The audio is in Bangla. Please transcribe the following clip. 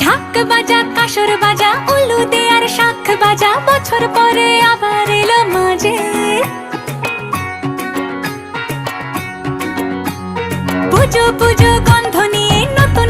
ঢাক বাজা কাসর বাজা উলু দে আর শাখ বাজা, বছর পরে আবার এলো মাঝে। পুজো পুজো গন্ধ নিয়ে নতুন